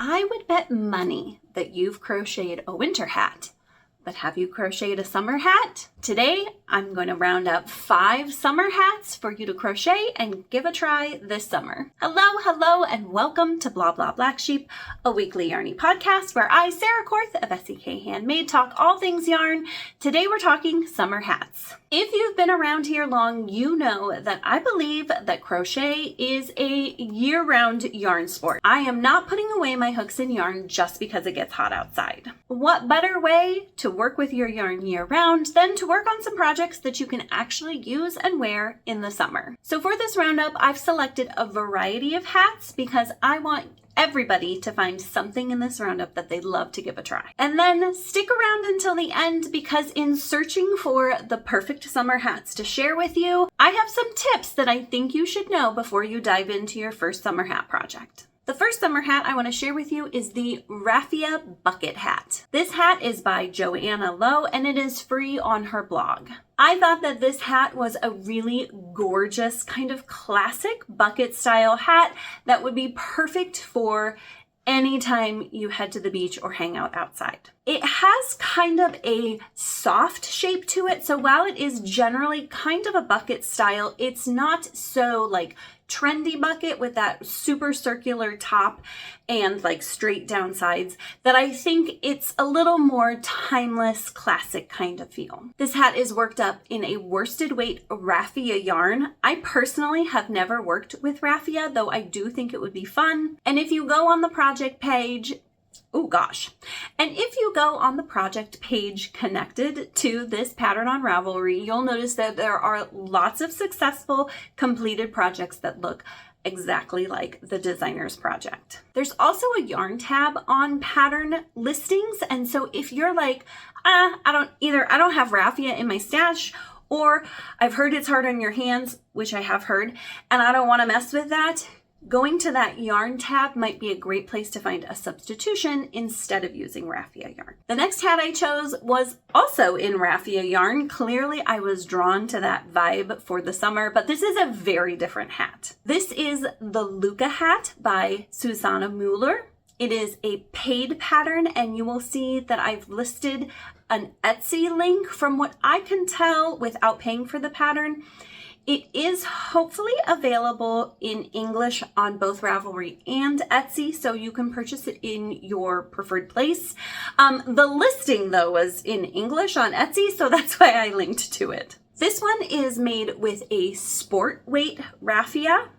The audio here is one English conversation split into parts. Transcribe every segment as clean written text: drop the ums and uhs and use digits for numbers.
I would bet money that you've crocheted a winter hat, but have you crocheted a summer hat? Today, I'm going to round up 5 summer hats for you to crochet and give a try this summer. Hello, and welcome to Blah Blah Black Sheep, a weekly yarny podcast where I, Sarah Korth of SEK Handmade, talk all things yarn. Today, we're talking summer hats. If you've been around here long, you know that I believe that crochet is a year-round yarn sport. I am not putting away my hooks in yarn just because it gets hot outside. What better way to work with your yarn year-round than to work on some projects that you can actually use and wear in the summer? So for this roundup, I've selected a variety of hats because I want everybody to find something in this roundup that they'd love to give a try. And then stick around until the end because in searching for the perfect summer hats to share with you, I have some tips that I think you should know before you dive into your first summer hat project. The first summer hat I want to share with you is the Rafia Bucket Hat. This hat is by Joanna and it is free on her blog. I thought that this hat was a really gorgeous kind of classic bucket style hat that would be perfect for anytime you head to the beach or hang out outside. It has kind of a soft shape to it, so while it is generally kind of a bucket style, it's not so like trendy bucket with that super circular top and like straight down sides that I think it's a little more timeless, classic kind of feel. This hat is worked up in a worsted weight raffia yarn. I personally have never worked with raffia, though I do think it would be fun. And if you go on the project page, And if you go on the project page connected to this pattern on Ravelry, you'll notice that there are lots of successful completed projects that look exactly like the designer's project. There's also a yarn tab on pattern listings. And so if you're like, I don't have raffia in my stash, or I've heard it's hard on your hands, which I have heard, and I don't want to mess with that, going to that yarn tab might be a great place to find a substitution instead of using raffia yarn. The next hat I chose was also in raffia yarn. Clearly I was drawn to that vibe for the summer, but this is a very different hat. This is the Lucca Hat by Susanne Muller. It is a paid pattern, and you will see that I've listed an Etsy link. From what I can tell without paying for the pattern, it is hopefully available in English on both Ravelry and Etsy, so you can purchase it in your preferred place. The listing, though, was in English on Etsy, so that's why I linked to it. This one is made with a sport weight raffia.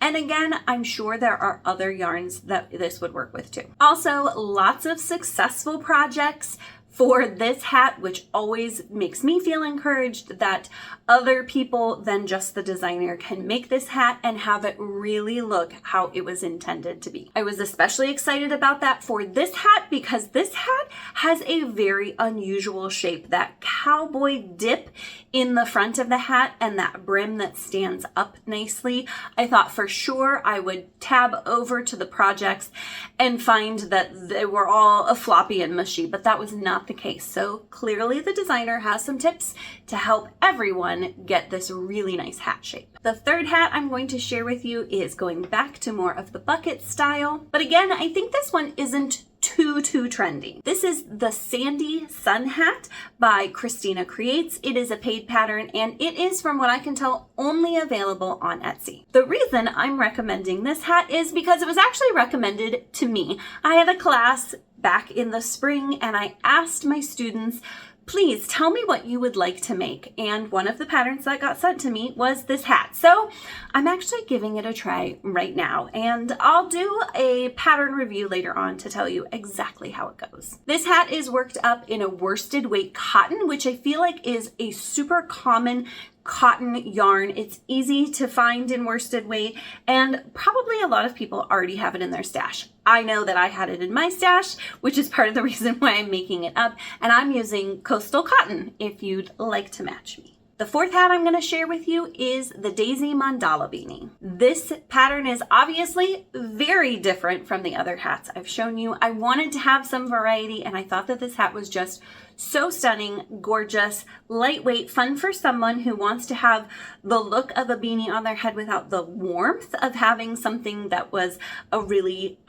And again, I'm sure there are other yarns that this would work with too. Also, lots of successful projects for this hat, which always makes me feel encouraged that other people than just the designer can make this hat and have it really look how it was intended to be. I was especially excited about that for this hat because this hat has a very unusual shape. That cowboy dip in the front of the hat and that brim that stands up nicely. I thought for sure I would tab over to the projects and find that they were all floppy and mushy, but that was not the case. So clearly the designer has some tips to help everyone get this really nice hat shape. The third hat I'm going to share with you is going back to more of the bucket style, but again, I think this one isn't too trendy. This is the Sandy Sun Hat by Kristinaa Creates. It is a paid pattern, and it is, from what I can tell, only available on Etsy. The reason I'm recommending this hat is because it was actually recommended to me. I had a class back in the spring and I asked my students, please tell me what you would like to make. And one of the patterns that got sent to me was this hat. So I'm actually giving it a try right now, and I'll do a pattern review later on to tell you exactly how it goes. This hat is worked up in a worsted weight cotton, which I feel like is a super common cotton yarn. It's easy to find in worsted weight, and probably a lot of people already have it in their stash. I know that I had it in my stash, which is part of the reason why I'm making it up, and I'm using coastal cotton if you'd like to match me. The fourth hat I'm going to share with you is the Daisy Mandala Beanie. This pattern is obviously very different from the other hats I've shown you. I wanted to have some variety, and I thought that this hat was just So stunning, gorgeous, lightweight, fun for someone who wants to have the look of a beanie on their head without the warmth of having something that was a really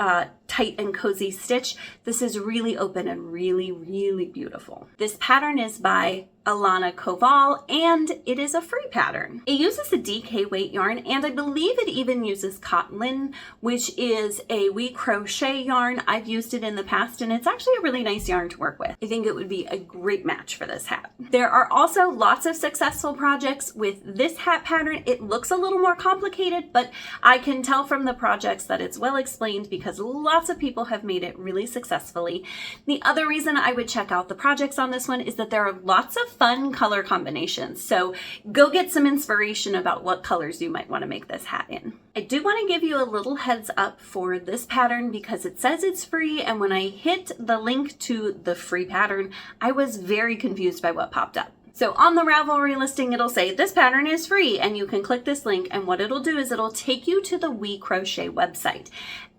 tight and cozy stitch. This is really open and really, really beautiful. This pattern is by Alla Koval, and it is a free pattern. It uses a DK weight yarn, and I believe it even uses cotlin, which is a wee crochet yarn. I've used it in the past, and it's actually a really nice yarn to work with. I think it would be a great match for this hat. There are also lots of successful projects with this hat pattern. It looks a little more complicated, but I can tell from the projects that it's well explained because lots of people have made it really successfully. The other reason I would check out the projects on this one is that there are lots of fun color combinations. So go get some inspiration about what colors you might want to make this hat in. I do want to give you a little heads up for this pattern because it says it's free, and when I hit the link to the free pattern, I was very confused by what popped up. So on the Ravelry listing, it'll say this pattern is free, and you can click this link, and what it'll do is it'll take you to the We Crochet website,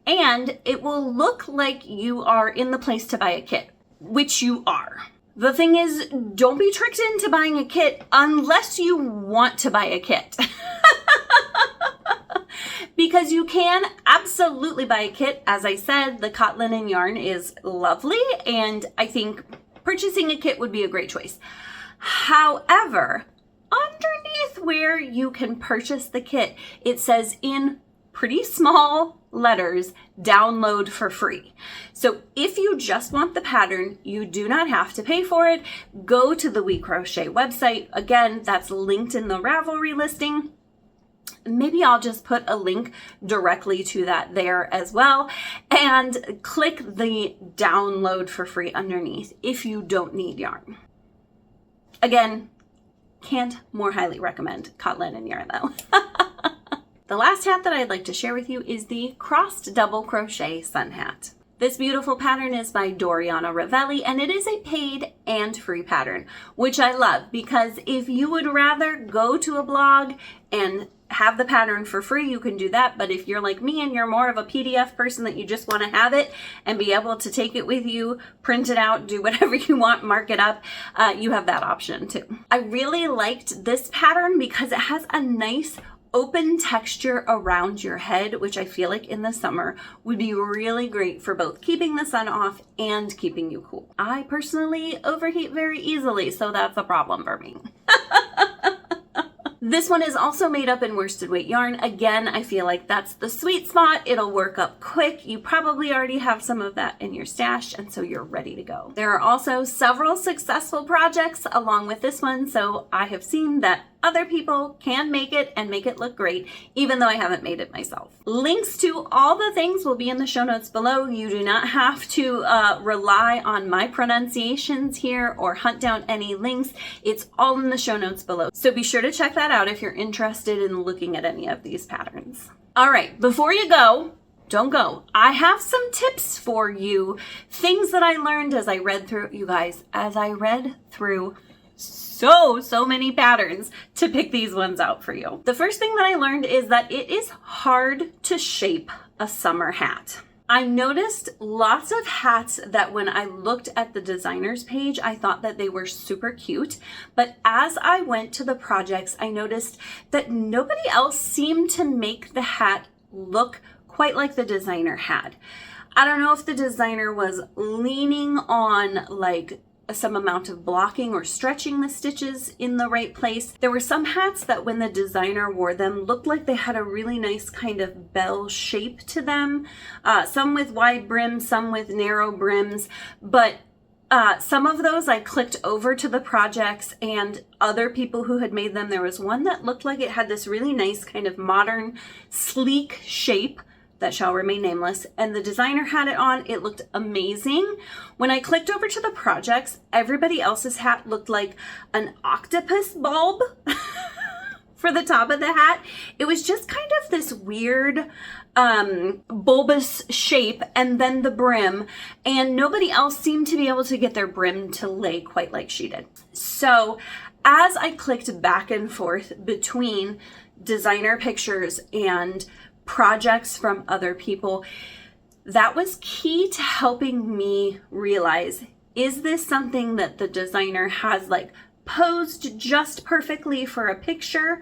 and it will look like you are in the place to buy a kit, which you are. The thing is, don't be tricked into buying a kit unless you want to buy a kit. Because you can absolutely buy a kit. As I said, the cotlin yarn is lovely, and I think purchasing a kit would be a great choice. However, underneath where you can purchase the kit, it says in pretty small letters, download for free. So if you just want the pattern, you do not have to pay for it. Go to the We Crochet website. Again, that's linked in the Ravelry listing. Maybe I'll just put a link directly to that there as well, and click the download for free underneath if you don't need yarn. Again, can't more highly recommend cotlin yarn though. The last hat that I'd like to share with you is the crossed double crochet sun hat. This beautiful pattern is by Doriana Ravelli, and it is a paid and free pattern, which I love because if you would rather go to a blog and have the pattern for free, you can do that. But if you're like me and you're more of a PDF person that you just want to have it and be able to take it with you, print it out, do whatever you want, mark it up, you have that option too. I really liked this pattern because it has a nice open texture around your head, which I feel like in the summer would be really great for both keeping the sun off and keeping you cool. I personally overheat very easily, so that's a problem for me. This one is also made up in worsted weight yarn. Again, I feel like that's the sweet spot. It'll work up quick. You probably already have some of that in your stash, and so you're ready to go. There are also several successful projects along with this one, so I have seen that other people can make it and make it look great, even though I haven't made it myself. Links to all the things will be in the show notes below. You do not have to rely on my pronunciations here or hunt down any links. It's all in the show notes below. So be sure to check that out if you're interested in looking at any of these patterns. All right, before you go, don't go. I have some tips for you. Things that I learned as I read through, you guys, as I read through so many patterns to pick these ones out for you. The first thing that I learned is that it is hard to shape a summer hat. I noticed lots of hats that when I looked at the designer's page, I thought that they were super cute. But as I went to the projects, I noticed that nobody else seemed to make the hat look quite like the designer had. I don't know if the designer was leaning on like some amount of blocking or stretching the stitches in the right place. There were some hats that when the designer wore them looked like they had a really nice kind of bell shape to them. Some with wide brims, some with narrow brims, but some of those I clicked over to the projects and other people who had made them. There was one that looked like it had this really nice kind of modern, sleek shape that shall remain nameless, and the designer had it on. It looked amazing. When I clicked over to the projects, everybody else's hat looked like an octopus bulb for the top of the hat. It was just kind of this weird bulbous shape, and then the brim, and nobody else seemed to be able to get their brim to lay quite like she did. So as I clicked back and forth between designer pictures and projects from other people, that was key to helping me realize Is this something that the designer has like posed just perfectly for a picture?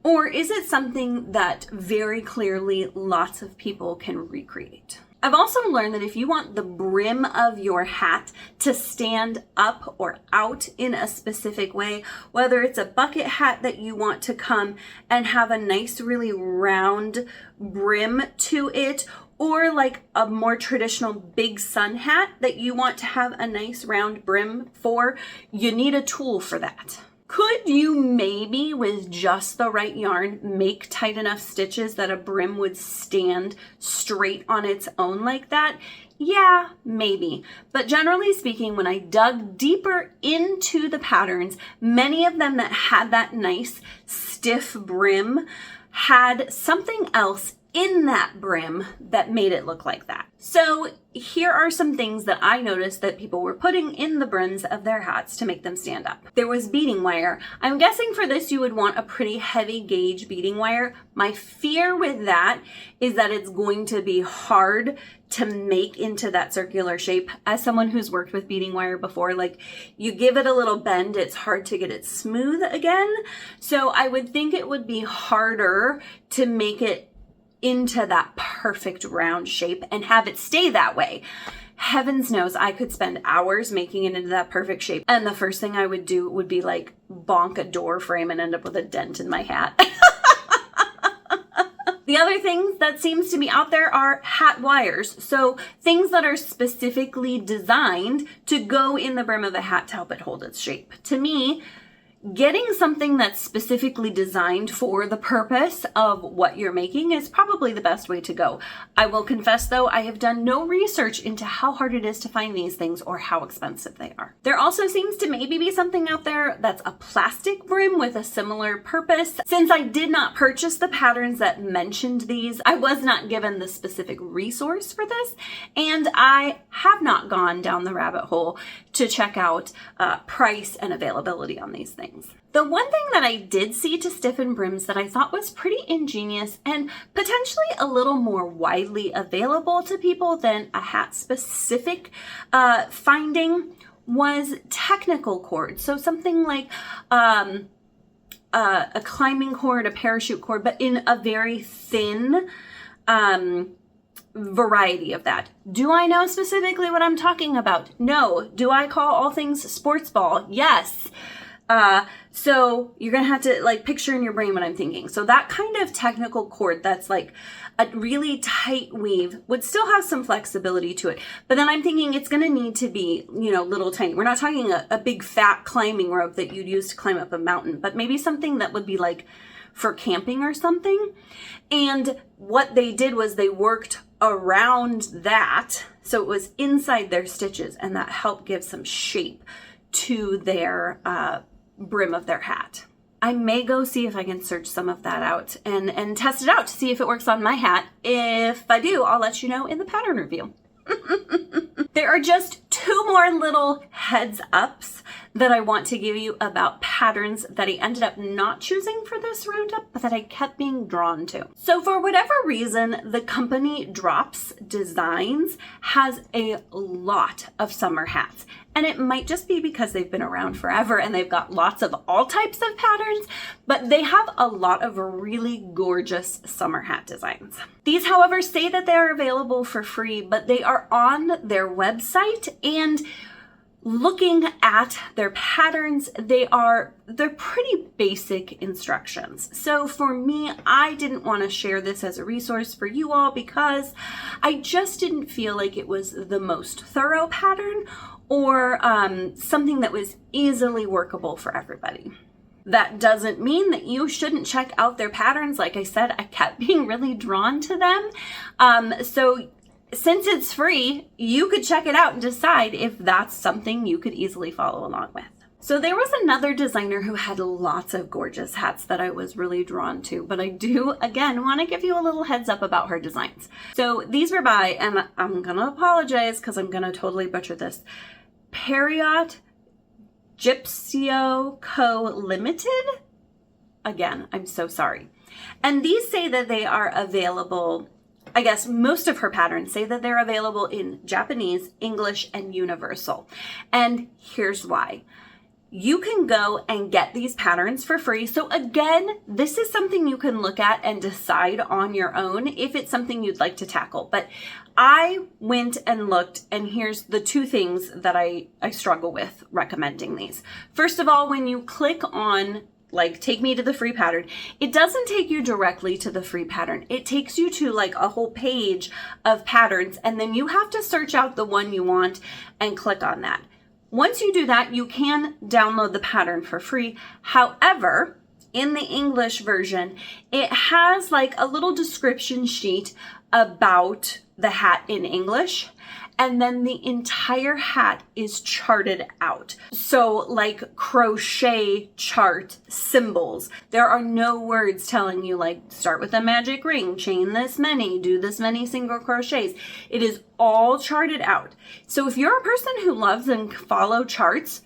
Or is it something that very clearly lots of people can recreate? I've also learned that if you want the brim of your hat to stand up or out in a specific way, whether it's a bucket hat that you want to come and have a nice, really round brim to it, or like a more traditional big sun hat that you want to have a nice round brim for, you need a tool for that. Could you maybe, with just the right yarn, make tight enough stitches that a brim would stand straight on its own like that? Yeah, maybe. But generally speaking, when I dug deeper into the patterns, many of them that had that nice stiff brim had something else in that brim that made it look like that. So here are some things that I noticed that people were putting in the brims of their hats to make them stand up. There was beading wire. I'm guessing for this you would want a pretty heavy gauge beading wire. My fear with that is that it's going to be hard to make into that circular shape. As someone who's worked with beading wire before, like you give it a little bend, it's hard to get it smooth again. So I would think it would be harder to make it into that perfect round shape and have it stay that way. Heavens knows I could spend hours making it into that perfect shape. And the first thing I would do would be like bonk a door frame and end up with a dent in my hat. The other things that seems to be out there are hat wires. So things that are specifically designed to go in the brim of a hat to help it hold its shape. To me, getting something that's specifically designed for the purpose of what you're making is probably the best way to go. I will confess though, I have done no research into how hard it is to find these things or how expensive they are. There also seems to maybe be something out there that's a plastic brim with a similar purpose. Since I did not purchase the patterns that mentioned these, I was not given the specific resource for this, and I have not gone down the rabbit hole to check out price and availability on these things. The one thing that I did see to stiffen brims that I thought was pretty ingenious and potentially a little more widely available to people than a hat specific finding was technical cord. So something like a climbing cord, a parachute cord, but in a very thin variety of that. Do I know specifically what I'm talking about? No. Do I call all things sports ball? Yes. So you're going to have to like picture in your brain what I'm thinking. So that kind of technical cord that's like a really tight weave would still have some flexibility to it. But then I'm thinking it's going to need to be, you know, little tiny. We're not talking a big fat climbing rope that you'd use to climb up a mountain, but maybe something that would be like for camping or something. And what they did was they worked around that. So it was inside their stitches, and that helped give some shape to their, brim of their hat. I may go see if I can search some of that out and test it out to see if it works on my hat. If I do, I'll let you know in the pattern review. There are just two more little heads ups that I want to give you about patterns that I ended up not choosing for this roundup, but that I kept being drawn to. So for whatever reason, the company Drops Designs has a lot of summer hats. And it might just be because they've been around forever and they've got lots of all types of patterns, but they have a lot of really gorgeous summer hat designs. These, however, say that they are available for free, but they are on their website, and looking at their patterns, they're pretty basic instructions. So for me, I didn't want to share this as a resource for you all because I just didn't feel like it was the most thorough pattern or something that was easily workable for everybody. That doesn't mean that you shouldn't check out their patterns. Like I said, I kept being really drawn to them. So since it's free, you could check it out and decide if that's something you could easily follow along with. So there was another designer who had lots of gorgeous hats that I was really drawn to, but I do, again, want to give you a little heads up about her designs. So these were by, and I'm going to apologize because I'm going to totally butcher this, Periot Gypsio Co. Limited. Again, I'm so sorry. And these say that they are available I guess most of her patterns say that they're available in Japanese, English, and Universal. And here's why. You can go and get these patterns for free. So again, this is something you can look at and decide on your own if it's something you'd like to tackle. But I went and looked, and here's the two things that I struggle with recommending these. First of all, when you click on like take me to the free pattern, it doesn't take you directly to the free pattern. It takes you to like a whole page of patterns, and then you have to search out the one you want and click on that. Once you do that, you can download the pattern for free. However, in the English version, it has like a little description sheet about the hat in English, and then the entire hat is charted out. So like crochet chart symbols. There are no words telling you like start with a magic ring, chain this many, do this many single crochets. It is all charted out. So if you're a person who loves and follow charts,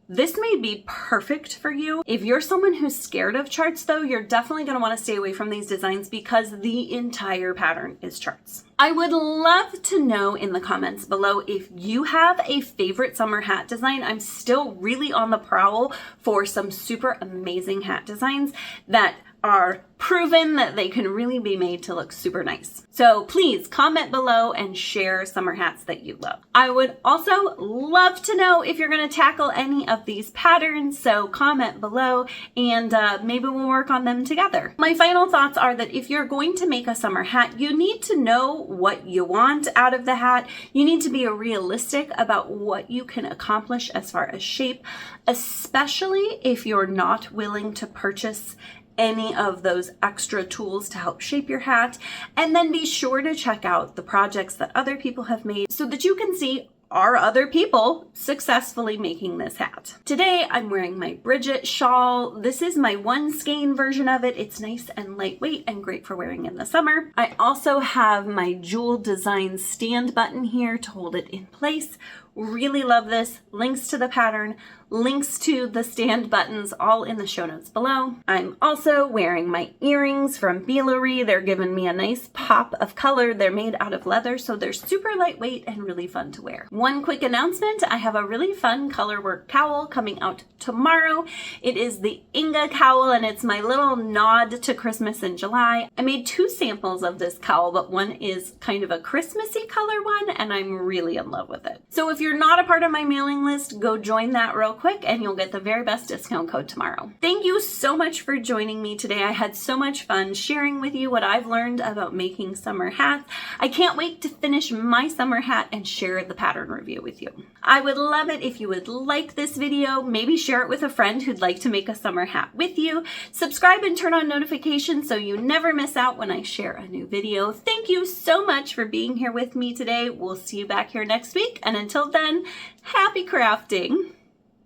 this may be perfect for you. If you're someone who's scared of charts though, you're definitely going to want to stay away from these designs because the entire pattern is charts. I would love to know in the comments below if you have a favorite summer hat design. I'm still really on the prowl for some super amazing hat designs that are proven that they can really be made to look super nice. So please comment below and share summer hats that you love. I would also love to know if you're going to tackle any of these patterns, so comment below and maybe we'll work on them together. My final thoughts are that if you're going to make a summer hat, you need to know what you want out of the hat. You need to be realistic about what you can accomplish as far as shape, especially if you're not willing to purchase any of those extra tools to help shape your hat. And then be sure to check out the projects that other people have made so that you can see are other people successfully making this hat. Today I'm wearing my Bridget shawl. This is my one skein version of it. It's nice and lightweight and great for wearing in the summer. I also have my jewel design stand button here to hold it in place. Really love this. Links to the pattern, links to the stand buttons, all in the show notes below. I'm also wearing my earrings from Beanie. They're giving me a nice pop of color. They're made out of leather, so they're super lightweight and really fun to wear. One quick announcement, I have a really fun color work cowl coming out tomorrow. It is the Inga cowl, and it's my little nod to Christmas in July. I made two samples of this cowl, but one is kind of a Christmassy color one, and I'm really in love with it. So if you're not a part of my mailing list, go join that real quick and you'll get the very best discount code tomorrow. Thank you so much for joining me today. I had so much fun sharing with you what I've learned about making summer hats. I can't wait to finish my summer hat and share the pattern review with you. I would love it if you would like this video, maybe share it with a friend who'd like to make a summer hat with you. Subscribe and turn on notifications so you never miss out when I share a new video. Thank you so much for being here with me today. We'll see you back here next week, and until then, happy crafting!